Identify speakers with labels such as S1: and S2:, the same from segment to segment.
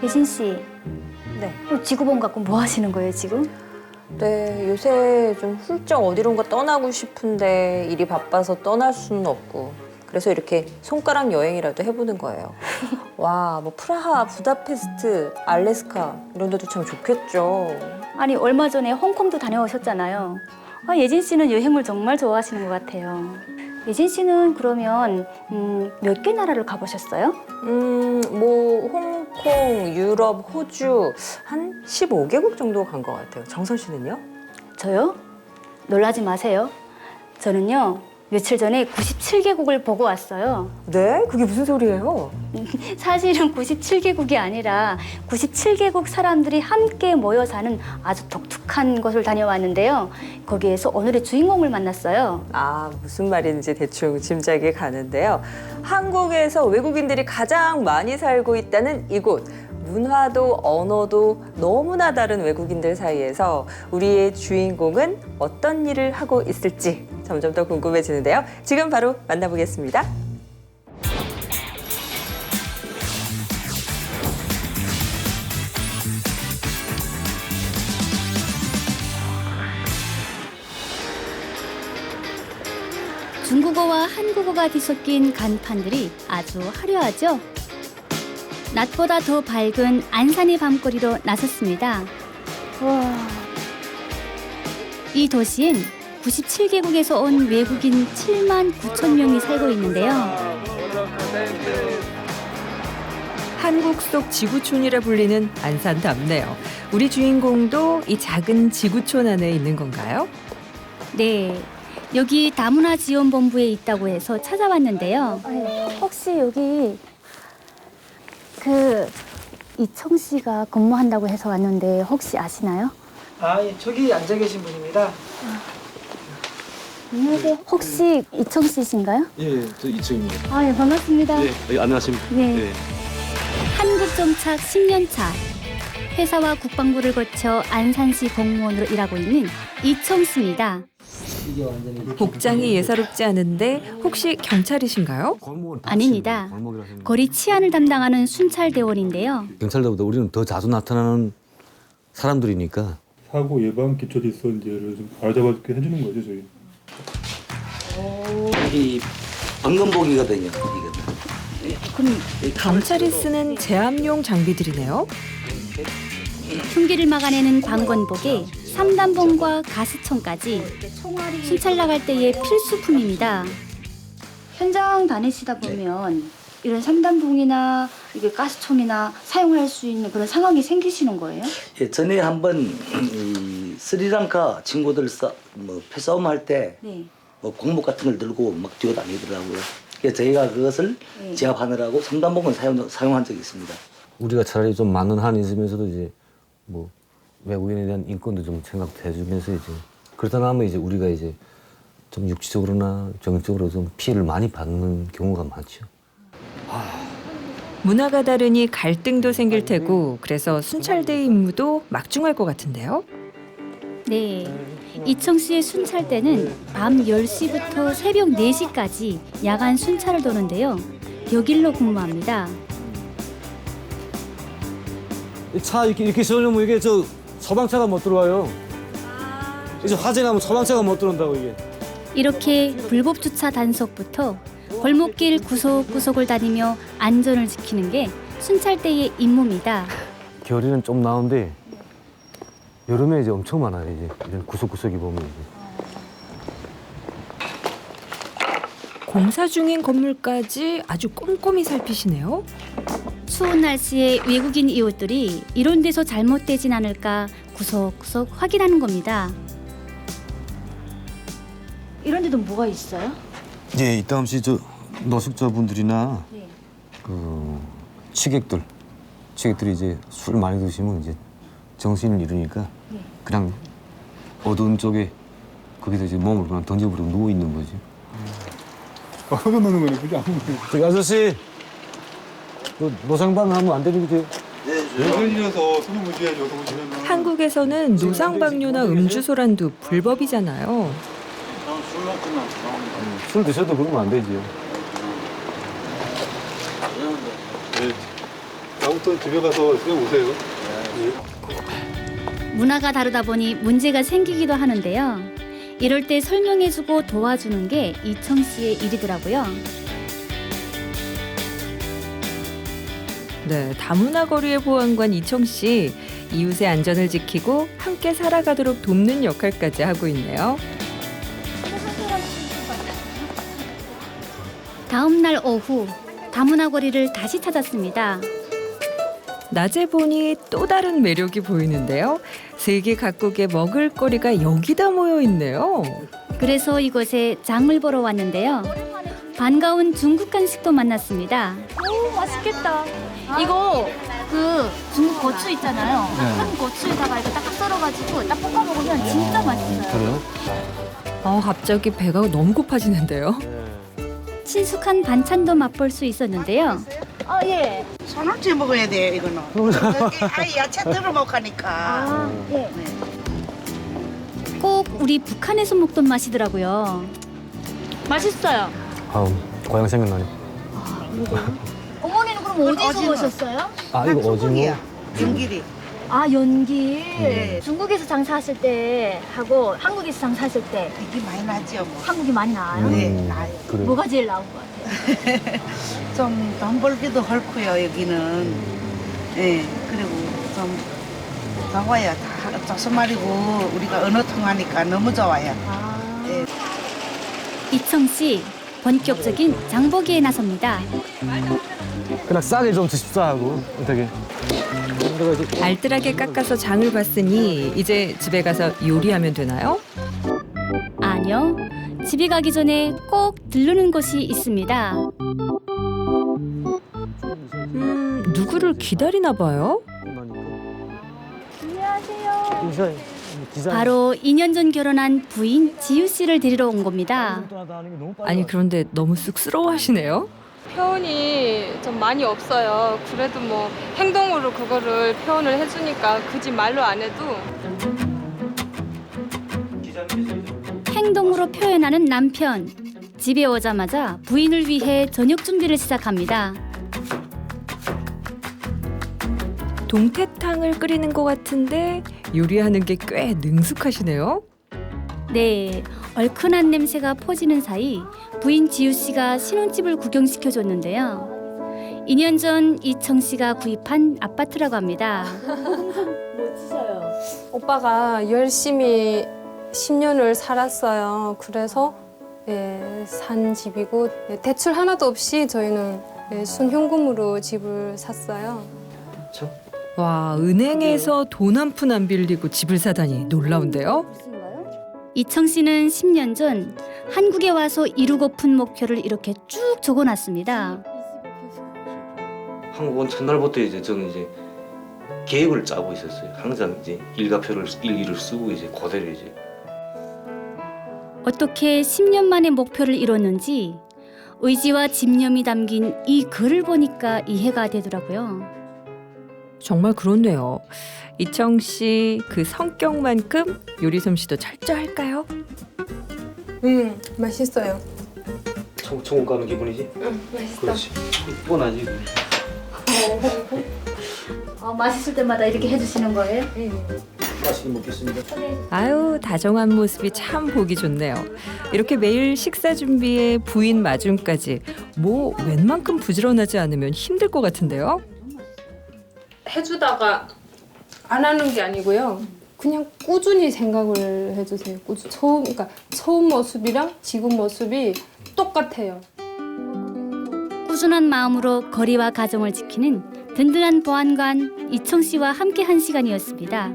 S1: 예진 씨,
S2: 네.
S1: 지구본 갖고 뭐 하시는 거예요, 지금?
S2: 네, 요새 좀 훌쩍 어디론가 떠나고 싶은데 일이 바빠서 떠날 수는 없고 그래서 이렇게 손가락 여행이라도 해보는 거예요. 와, 뭐 프라하, 부다페스트, 알래스카 이런 데도 참 좋겠죠.
S1: 아니, 얼마 전에 홍콩도 다녀오셨잖아요. 예진 씨는 여행을 정말 좋아하시는 것 같아요. 예진 씨는 그러면 몇 개 나라를 가보셨어요?
S2: 뭐 홍콩, 유럽, 호주 한 15개국 정도 간 것 같아요. 정선 씨는요?
S1: 저요? 놀라지 마세요. 저는요, 며칠 전에 97개국을 보고 왔어요.
S2: 네? 그게 무슨 소리예요?
S1: 사실은 97개국이 아니라 97개국 사람들이 함께 모여 사는 아주 독특한 곳을 다녀왔는데요. 거기에서 오늘의 주인공을 만났어요.
S2: 아, 무슨 말인지 대충 짐작이 가는데요. 한국에서 외국인들이 가장 많이 살고 있다는 이곳. 문화도 언어도 너무나 다른 외국인들 사이에서 우리의 주인공은 어떤 일을 하고 있을지 점점 더 궁금해지는데요. 지금 바로 만나보겠습니다.
S1: 중국어와 한국어가 뒤섞인 간판들이 아주 화려하죠? 낮보다 더 밝은 안산의 밤거리로 나섰습니다. 와. 이 도시엔 97개국에서 온 외국인 7만 9천 명이 살고 있는데요.
S2: 한국 속 지구촌이라 불리는 안산답네요. 우리 주인공도 이 작은 지구촌 안에 있는 건가요?
S1: 네, 여기 다문화지원본부에 있다고 해서 찾아왔는데요. 혹시 여기 이청 씨가 근무한다고 해서 왔는데 혹시 아시나요?
S3: 아, 예, 저기 앉아 계신 분입니다.
S1: 안녕하세요. 혹시 이청 씨신가요?
S4: 예, 저 이층입니다.
S1: 아, 예, 반갑습니다.
S4: 예, 안녕하십니까.
S1: 네.
S4: 예.
S1: 한국 정착 10년 차. 회사와 국방부를 거쳐 안산시 공무원으로 일하고 있는 이청 씨입니다.
S2: 복장이 예사롭지 않은데 혹시 경찰이신가요?
S1: 아닙니다. 거리 치안을 담당하는 순찰대원인데요.
S4: 경찰들보다 우리는 더 자주 나타나는 사람들이니까.
S5: 사고 예방 기초 뒷선제를 좀 알아잡아주게 해주는 거죠, 저희.
S6: 이 방검복이거든요. 이거는.
S1: 그럼
S2: 경찰이 쓰는 제압용 장비들이네요.
S1: 흉기를 막아내는 방건복에 삼단봉과 가스총까지 순찰 나갈 때의 필수품입니다. 현장 다니시다 보면 이런 삼단봉이나 이게 가스총이나 사용할 수 있는 그런 상황이 생기시는 거예요?
S6: 예, 전에 한번 이 스리랑카 친구들 패싸움 할 때
S1: 네.
S6: 공복 같은 걸 들고 막 뛰어다니더라고요. 그래서 저희가 그것을
S1: 네.
S6: 제압하느라고 삼단봉을 사용한 적이 있습니다.
S4: 우리가 차라리 좀 많은 한이 있으면서도 이제 뭐 외국인에 대한 인권도 좀 생각도 해주면서 이제 그러다 나면 이제 우리가 이제 좀 육체적으로나 정신적으로 좀 피해를 많이 받는 경우가 많죠.
S2: 문화가 다르니 갈등도 생길 테고 그래서 순찰대의 임무도 막중할 것 같은데요.
S1: 네. 이청 씨의 순찰 때는 밤 10시부터 새벽 4시까지 야간 순찰을 도는데요. 여길로 근무합니다.
S4: 차 이렇게 세우려면 이게 저 소방차가 못 들어와요. 이제 화재 나면 소방차가 못 들어온다고 이게.
S1: 이렇게 불법 주차 단속부터 골목길 구석구석을 다니며 안전을 지키는 게 순찰대의 임무입니다.
S4: 겨울에는 좀 나은데 여름에 이제 엄청 많아요. 이제 이런 구석구석이 보면 이제.
S2: 공사 중인 건물까지 아주 꼼꼼히 살피시네요.
S1: 추운 날씨에 외국인 이웃들이 이런 데서 잘못되진 않을까 구석구석 확인하는 겁니다. 이런 데도 뭐가 있어요?
S4: 예, 이따 없이 저 노숙자분들이나
S1: 네.
S4: 그 취객들이 이제 술 많이 드시면 이제 정신을 잃으니까
S1: 네.
S4: 그냥 어두운 쪽에 거기서 이제 몸을 그냥 던져버리고 누워 있는 거지.
S5: 흙을 넣는 거네, 그죠?
S4: 저기 아저씨, 노상방 하면 안 되는 거지?
S5: 예전이라서 손을 무시해야죠, 무시하면.
S2: 한국에서는 노상방뇨나 음주소란도 불법이잖아요.
S4: 술 드셔도 그러면 안 되지요.
S5: 네. 다음부터 집에 가서 그냥 오세요.
S1: 문화가 다르다 보니 문제가 생기기도 하는데요. 이럴 때 설명해주고 도와주는 게 이청 씨의 일이더라고요.
S7: 네, 다문화 거리의 보안관 이청 씨. 이웃의 안전을 지키고 함께 살아가도록 돕는 역할까지 하고 있네요.
S1: 다음 날 오후 다문화 거리를 다시 찾았습니다.
S7: 낮에 보니 또 다른 매력이 보이는데요. 세계 각국의 먹을거리가 여기다 모여 있네요.
S1: 그래서 이곳에 장을 보러 왔는데요. 반가운 중국 간식도 만났습니다. 오, 맛있겠다. 이거 그 중국 고추 있잖아요. 큰 고추에다가 이거 딱딱 썰어가지고 딱 볶아 먹으면 진짜 맛있어요.
S4: 그래요?
S7: 갑자기 배가 너무 고파지는데요.
S1: 친숙한 반찬도 맛볼 수 있었는데요.
S8: 아, 예. 손을 쥐어 먹어야 돼요, 이거는. 여기 야채 들어 먹으니까.
S1: 예. 꼭 우리 북한에서 먹던 맛이더라고요. 맛있어요.
S4: 아우, 고향 생각나네.
S1: 어머니는 그럼 어디서
S8: 오징어.
S1: 오셨어요?
S4: 아, 이거 어징어?
S8: 소고기야, 연길이.
S1: 아, 연길. 중국에서 장사하실 때 하고 한국에서 장사하실 때
S8: 이게 많이 나죠, 뭐.
S1: 한국이 많이 나아요?
S8: 네, 나요.
S4: 그래요?
S1: 뭐가 제일 나은 것 같아요?
S8: 좀 돈 벌기도 헐고요, 여기는. 예, 그리고 좀 좋아요. 다 조선말이고 우리가 언어 통하니까 너무 좋아요. 예.
S1: 이청 씨, 본격적인 장보기에 나섭니다.
S4: 그냥 싸게 좀 주십사 하고 되게.
S7: 알뜰하게 깎아서 장을 봤으니 이제 집에 가서 요리하면 되나요?
S1: 아니요. 집에 가기 전에 꼭 들르는 곳이 있습니다.
S7: 누구를 기다리나 봐요?
S1: 바로 2년 전 결혼한 부인 지유 씨를 데리러 온 겁니다.
S7: 아니 그런데 너무 쑥스러워하시네요.
S9: 표현이 좀 많이 없어요. 그래도 뭐 행동으로 그거를 표현을 해주니까 굳이 말로 안 해도
S1: 행동으로 표현하는 남편. 집에 오자마자 부인을 위해 저녁 준비를 시작합니다.
S7: 동태탕을 끓이는 것 같은데 요리하는 게 꽤 능숙하시네요.
S1: 네, 얼큰한 냄새가 퍼지는 사이 부인 지유 씨가 신혼집을 구경시켜줬는데요. 2년 전 이청 씨가 구입한 아파트라고 합니다.
S10: 오빠가 열심히 10년을 살았어요. 그래서 산 집이고 대출 하나도 없이 저희는 순현금으로 집을 샀어요.
S7: 와, 은행에서 돈 한 푼 안 빌리고 집을 사다니 놀라운데요.
S1: 이청 씨는 10년 전 한국에 와서 이루고픈 목표를 이렇게 쭉 적어놨습니다.
S6: 한국 온 첫날부터 이제 저는 이제 계획을 짜고 있었어요. 항상 이제 일가표를 일기를 쓰고 이제 그대로 이제.
S1: 어떻게 10년 만에 목표를 이뤘는지 의지와 집념이 담긴 이 글을 보니까 이해가 되더라고요.
S7: 정말 그렇네요. 이청 씨 그 성격만큼 요리 솜씨도 철저할까요?
S10: 맛있어요.
S6: 천국 가는 기분이지?
S10: 응, 맛있어.
S6: 그렇지. 뻔하지.
S1: 맛있을 때마다 이렇게 해주시는 거예요?
S6: 맛있게 먹겠습니다.
S7: 아유, 다정한 모습이 참 보기 좋네요. 이렇게 매일 식사 준비에 부인 마중까지 뭐 웬만큼 부지런하지 않으면 힘들 것 같은데요.
S10: 해주다가 안 하는 게 아니고요. 그냥 꾸준히 생각을 해주세요. 처음 모습이랑 지금 모습이 똑같아요.
S1: 꾸준한 마음으로 거리와 가정을 지키는 든든한 보안관 이청 씨와 함께한 시간이었습니다.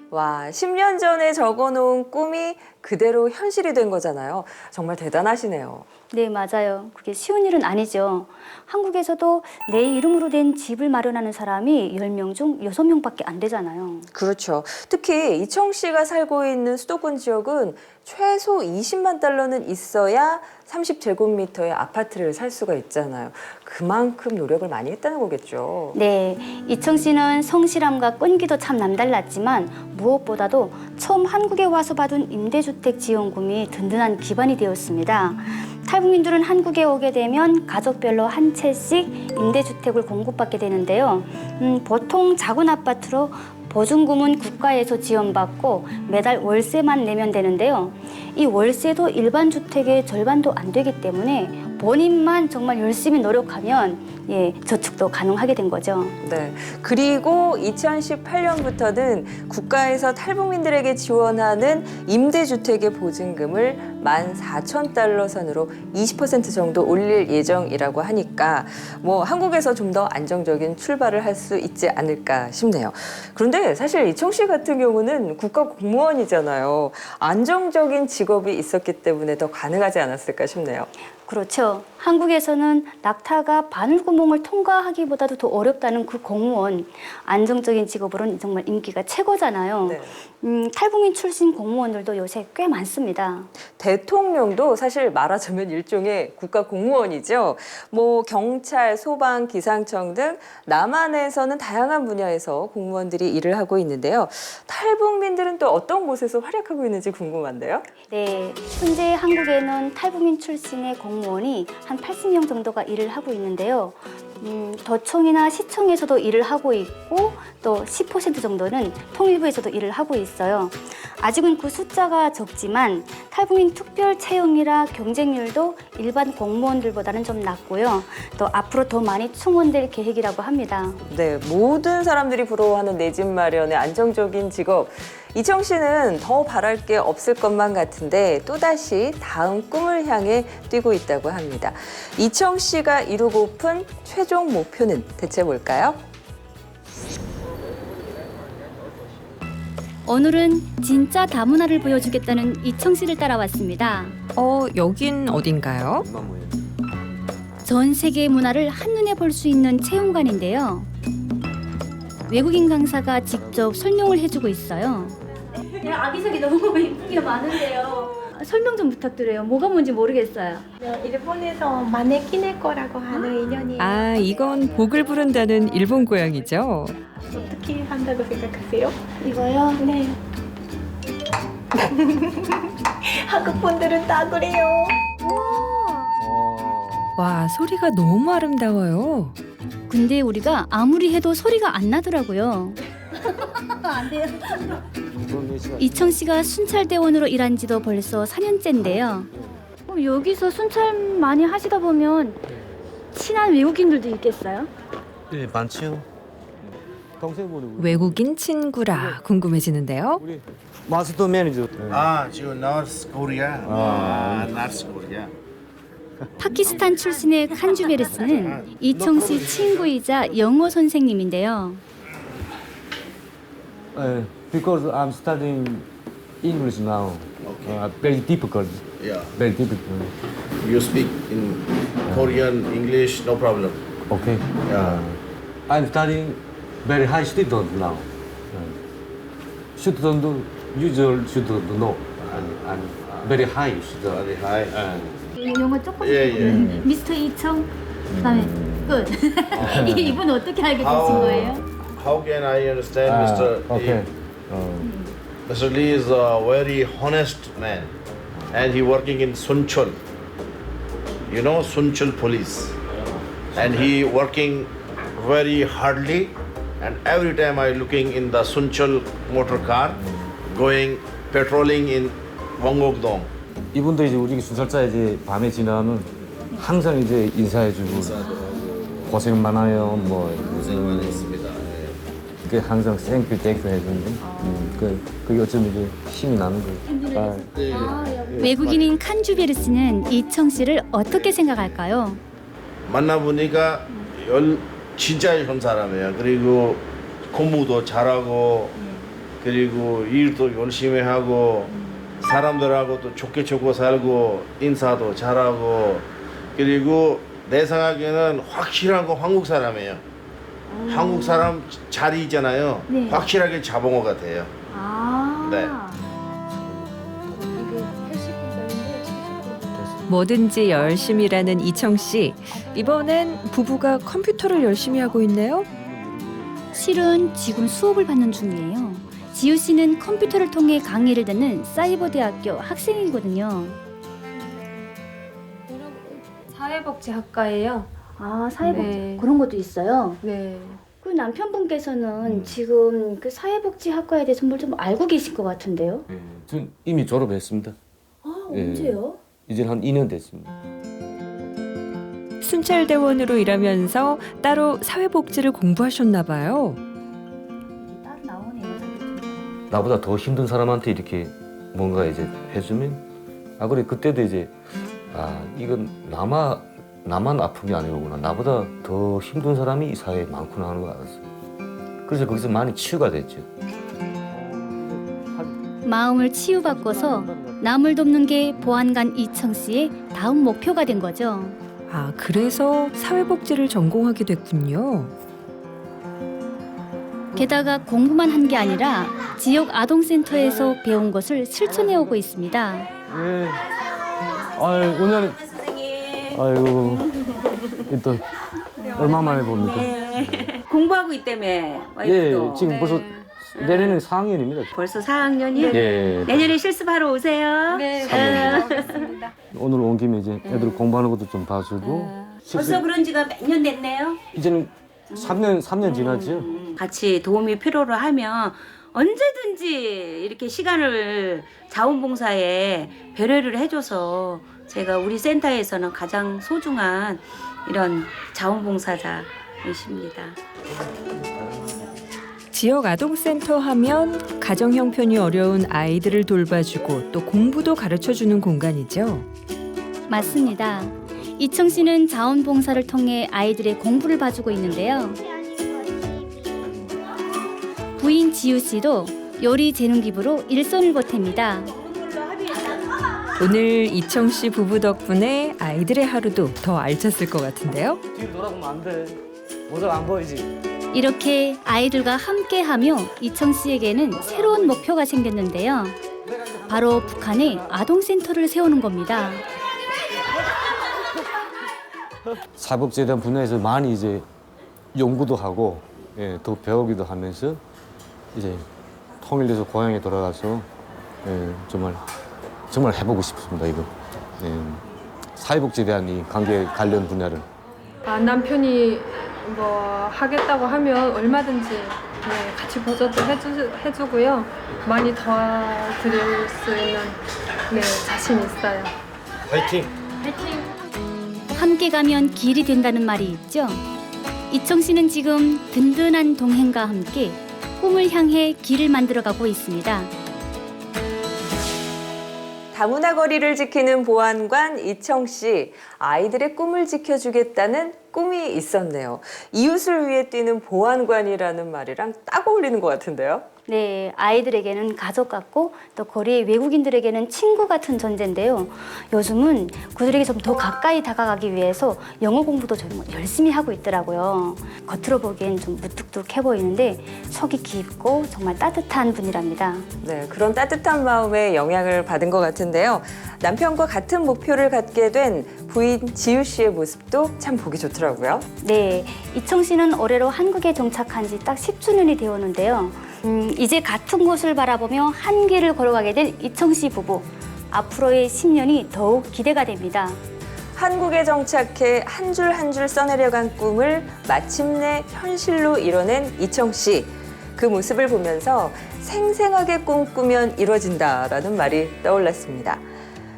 S2: 와, 10년 전에 적어놓은 꿈이 그대로 현실이 된 거잖아요. 정말 대단하시네요.
S1: 네, 맞아요. 그게 쉬운 일은 아니죠. 한국에서도 내 이름으로 된 집을 마련하는 사람이 10명 중 6명밖에 안 되잖아요.
S2: 그렇죠. 특히 이청 씨가 살고 있는 수도권 지역은 최소 20만 달러는 있어야 30제곱미터의 아파트를 살 수가 있잖아요. 그만큼 노력을 많이 했다는 거겠죠.
S1: 네, 이청 씨는 성실함과 끈기도 참 남달랐지만 무엇보다도 처음 한국에 와서 받은 임대주택 지원금이 든든한 기반이 되었습니다. 탈북민들은 한국에 오게 되면 가족별로 한 채씩 임대주택을 공급받게 되는데요. 보통 작은 아파트로 보증금은 국가에서 지원받고 매달 월세만 내면 되는데요. 이 월세도 일반 주택의 절반도 안 되기 때문에 본인만 정말 열심히 노력하면 저축도 가능하게 된 거죠.
S2: 네. 그리고 2018년부터는 국가에서 탈북민들에게 지원하는 임대주택의 보증금을 14,000달러 선으로 20% 정도 올릴 예정이라고 하니까 뭐 한국에서 좀 더 안정적인 출발을 할 수 있지 않을까 싶네요. 그런데 사실 이청 씨 같은 경우는 국가 공무원이잖아요. 안정적인 직업이 있었기 때문에 더 가능하지 않았을까 싶네요.
S1: 그렇죠. 한국에서는 낙타가 바늘구멍을 통과하기보다도 더 어렵다는 그 공무원, 안정적인 직업으로는 정말 인기가 최고잖아요.
S2: 네.
S1: 탈북민 출신 공무원들도 요새 꽤 많습니다.
S2: 대통령도 사실 말하자면 일종의 국가 공무원이죠. 뭐 경찰, 소방, 기상청 등 남한에서는 다양한 분야에서 공무원들이 일을 하고 있는데요. 탈북민들은 또 어떤 곳에서 활약하고 있는지 궁금한데요.
S1: 네, 현재 한국에는 탈북민 출신의 공무원이 한 80명 정도가 일을 하고 있는데요. 도청이나 시청에서도 일을 하고 있고 또 10% 정도는 통일부에서도 일을 하고 있어요. 아직은 그 숫자가 적지만 탈북민 특별 채용이라 경쟁률도 일반 공무원들보다는 좀 낮고요. 또 앞으로 더 많이 충원될 계획이라고 합니다.
S2: 네, 모든 사람들이 부러워하는 내 집 마련의 안정적인 직업. 이청 씨는 더 바랄 게 없을 것만 같은데 또다시 다음 꿈을 향해 뛰고 있다고 합니다. 이청 씨가 이루고픈 최종 목표는 대체 뭘까요?
S1: 오늘은 진짜 다문화를 보여주겠다는 이청 씨를 따라왔습니다.
S7: 여긴 어딘가요?
S1: 전 세계의 문화를 한눈에 볼 수 있는 체험관인데요. 외국인 강사가 직접 설명을 해주고 있어요. 아기자기 너무 예쁜 게 많은데요. 설명 좀 부탁드려요. 뭐가 뭔지 모르겠어요.
S11: 일본에서 마네키네 거라고 하는 인연이에요.
S7: 아, 이건 복을 부른다는 일본 고양이죠.
S11: 어떻게 한다고 생각하세요?
S1: 이거요?
S11: 네. 한국 분들은 다 그래요.
S7: 와, 소리가 너무 아름다워요.
S1: 근데 우리가 아무리 해도 소리가 안 나더라고요. 안 돼요. 이청 씨가 순찰대원으로 일한 지도 벌써 4년째인데요. 여기서 순찰 많이 하시다 보면 친한 외국인들도 있겠어요?
S4: 네, 많지요.
S7: 외국인 친구라 궁금해지는데요.
S4: 우리 마스터 매니저.
S12: 지금 노스 코리아. 노스 코리아.
S1: 파키스탄 출신의 칸주베르스는 이청 씨 친구이자 영어 선생님인데요.
S4: Because I'm studying English now. Very difficult.
S12: Yeah.
S4: Very difficult.
S12: You speak in Korean, English, no problem.
S4: Okay.
S12: Yeah.
S4: I'm studying very high student now. Student usual student no. I'm very high student.
S12: Very high.
S1: 영어 조금
S12: 예.
S1: 미스터 이청 그다음에 끝. 이분 어떻게 알게 되신 거예요?
S12: How can I understand Mr.
S4: Okay.
S12: Lee? Mr. Lee is a very honest man, and he working in Sunchul. You know Sunchul police, and he working very hardly. And every time I looking in the Sunchul motor car, going patrolling in Wanggok-dong.
S4: 이분도 이제 우리 순찰자 이제 밤에 지나면 항상 이제 인사해주고 고생 많아요. 뭐
S12: 고생 많이 했습니다.
S4: 그게 항상 땡큐 해주는데 그게 어쩌면 이제 힘이 나는 거예요.
S1: 외국인인 칸주베르스는 이청 씨를 어떻게 생각할까요?
S12: 만나보니까 진짜 현 사람이에요. 그리고 공부도 잘하고 그리고 일도 열심히 하고 사람들하고 또 좋게 살고 인사도 잘하고 그리고 내 생각에는 확실한 거 한국 사람이에요. 한국 사람 자리 있잖아요.
S1: 네.
S12: 확실하게 잡은 것 같아요. 네.
S7: 뭐든지 열심히 일하는 이청 씨. 이번엔 부부가 컴퓨터를 열심히 하고 있네요.
S1: 실은 지금 수업을 받는 중이에요. 지우 씨는 컴퓨터를 통해 강의를 듣는 사이버대학교 학생이거든요.
S10: 사회복지학과예요.
S1: 아, 사회복지
S10: 네.
S1: 그런 것도 있어요.
S10: 네.
S1: 그 남편분께서는 지금 그 사회복지학과에 대해서 뭘 좀 알고 계실 것 같은데요?
S4: 전 이미 졸업했습니다.
S1: 아,
S4: 예.
S1: 언제요?
S4: 이제 한 2년 됐습니다.
S7: 순찰대원으로 일하면서 따로 사회복지를 공부하셨나 봐요.
S1: 딱 나오네요.
S4: 나보다 더 힘든 사람한테 이렇게 뭔가 이제 해주면 그래 그때도 이제 이건 나만 아픈 게 아니구나. 나보다 더 힘든 사람이 이 사회에 많구나 하는 걸 알았어요. 그래서 거기서 많이 치유가 됐죠.
S1: 마음을 치유바꿔서 남을 돕는 게 보안관 이청 씨의 다음 목표가 된 거죠.
S7: 아, 그래서 사회복지를 전공하게 됐군요.
S1: 게다가 공부만 한 게 아니라 지역 아동센터에서 배운 것을 실천해 오고 있습니다.
S4: 예. 오늘 아이고 또 얼마 만에 봅니까?
S13: 공부하고 있다며 와이프도.
S4: 예, 지금 벌써 내년에 4학년입니다.
S13: 벌써 4학년이?
S4: 예.
S13: 내년에 실습하러 오세요.
S10: 네,
S13: 알겠습니다.
S4: 오늘 온 김에 이제 애들 공부하는 것도 좀 봐주고.
S13: 벌써 그런 지가 몇 년 됐네요.
S4: 이제는 3년 지났죠.
S13: 같이 도움이 필요로 하면 언제든지 이렇게 시간을 자원봉사에 배려를 해줘서 제가 우리 센터에서는 가장 소중한 이런 자원봉사자이십니다.
S7: 지역 아동센터 하면 가정 형편이 어려운 아이들을 돌봐주고 또 공부도 가르쳐주는 공간이죠.
S1: 맞습니다. 이청 씨는 자원봉사를 통해 아이들의 공부를 봐주고 있는데요. 부인 지우 씨도 요리 재능 기부로 일손을 보탭니다.
S7: 오늘 이청 씨 부부 덕분에 아이들의 하루도 더 알찼을 것 같은데요.
S4: 뒤로 돌아보면 안 돼. 모자가 안 보이지.
S1: 이렇게 아이들과 함께하며 이청 씨에게는 새로운 목표가 생겼는데요. 바로 북한에 아동센터를 세우는 겁니다.
S4: 사회복지에 대한 분야에서 많이 이제 연구도 하고 더 배우기도 하면서 이제 통일돼서 고향에 돌아가서 정말 해보고 싶습니다. 이거 사회복지에 대한 이 관련 분야를.
S10: 남편이 뭐 하겠다고 하면 얼마든지 같이 보조도 해주고요. 많이 도와드릴 수 있는 자신 있어요.
S4: 화이팅!
S1: 함께 가면 길이 된다는 말이 있죠. 이청 씨는 지금 든든한 동행과 함께 꿈을 향해 길을 만들어가고 있습니다.
S2: 다문화 거리를 지키는 보안관 이청 씨, 아이들의 꿈을 지켜주겠다는 꿈이 있었네요. 이웃을 위해 뛰는 보안관이라는 말이랑 딱 어울리는 것 같은데요.
S1: 네, 아이들에게는 가족 같고 또 거리의 외국인들에게는 친구 같은 존재인데요. 요즘은 그들에게 좀 더 가까이 다가가기 위해서 영어 공부도 좀 열심히 하고 있더라고요. 겉으로 보기엔 좀 무뚝뚝해 보이는데 속이 깊고 정말 따뜻한 분이랍니다.
S2: 네, 그런 따뜻한 마음에 영향을 받은 것 같은데요. 남편과 같은 목표를 갖게 된 부인 지우 씨의 모습도 참 보기 좋더라고요.
S1: 네, 이청 씨는 올해로 한국에 정착한 지 딱 10주년이 되었는데요. 이제 같은 곳을 바라보며 한 길을 걸어가게 된 이청 씨 부부. 앞으로의 10년이 더욱 기대가 됩니다.
S2: 한국에 정착해 한 줄 한 줄 써내려간 꿈을 마침내 현실로 이뤄낸 이청 씨. 그 모습을 보면서 생생하게 꿈꾸면 이루어진다라는 말이 떠올랐습니다.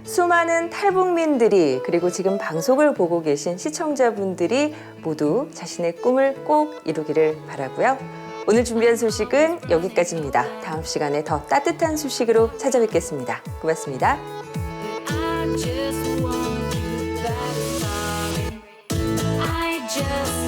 S2: 수많은 탈북민들이 그리고 지금 방송을 보고 계신 시청자분들이 모두 자신의 꿈을 꼭 이루기를 바라고요. 오늘 준비한 소식은 여기까지입니다. 다음 시간에 더 따뜻한 소식으로 찾아뵙겠습니다. 고맙습니다.
S14: I just